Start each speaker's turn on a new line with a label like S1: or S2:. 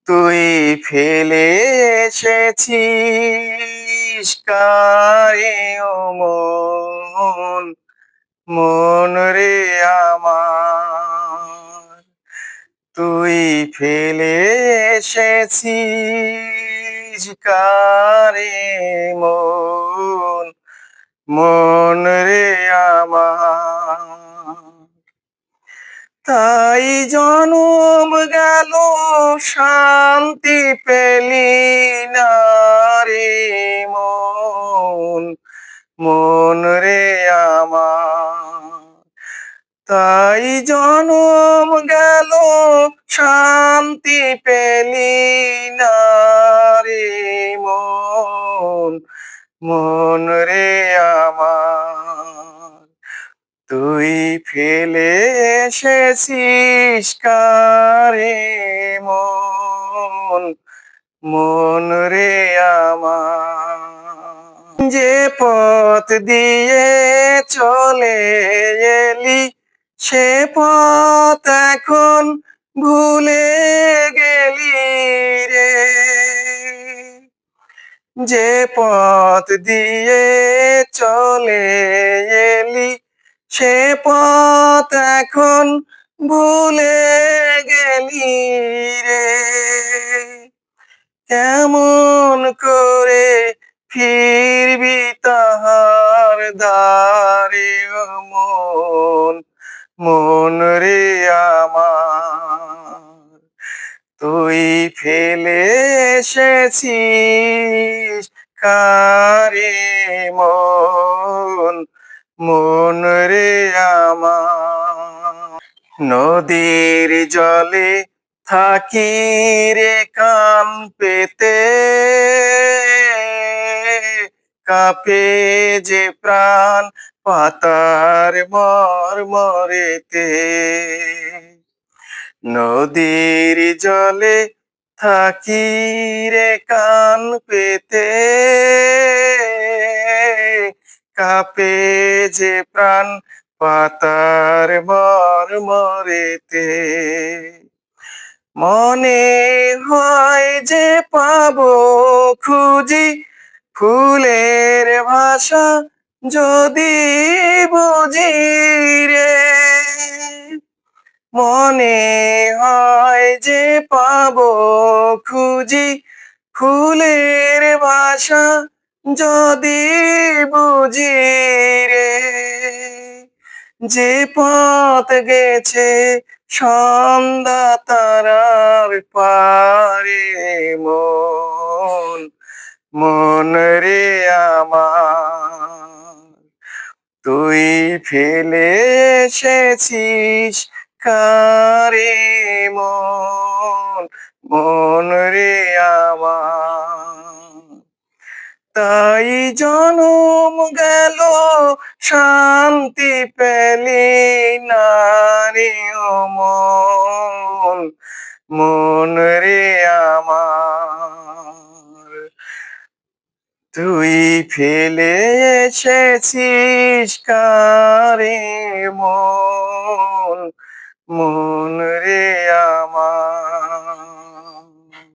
S1: তুই ফেলে এসেছিস কারে ও মন, মন রে আমার। তুই ফেলে এসেছিস কারে মন, মন রে আমার। তাই জনম গেল শান্তি পেলি না রে মন, মন রে আমার। তাই জনম গেল শান্তি পেলি না রে মন, মন রে আমার। তুই ফেলে এসেছিস কারে মন, মন রে আমার। যে পথ দিয়ে চলে এলি সে পথ এখন ভুলে গেলি রে। যে পথ দিয়ে চলে এলি সে পথ এখন ভুলে গেলি রে। কেমন করে ফিরবি তাহার দ্বারে ও মন, মন রে আমার। তুই ফেলে এসেছিস কারে মন, মন রে আমার। নদীর জলে থাকি রে কান পেতে, কাঁপে যে প্রাণ পাতার মরমরেতে। নদীর জলে থাকি রে কান পেতে, কাঁপে যে প্রাণ পাতার মরমরেতে। মনে হয় যে পাবো খুঁজি ফুলের ভাষা যদি বুঝি রে। মনে হয় যে পাবো খুঁজি ফুলের ভাষা যদি বুঝি রে। যে পথ গেছে সন্ধ্যা তারার পারে মন, মন রে আমার। তুই ফেলে এসেছিস কারে মন, মন রে আমার। তাই জনম গেল শান্তি পেলি না রে ও মন, মন রে আমার। তুই ফেলে এসেছিস কারে মন, মন রে আমার।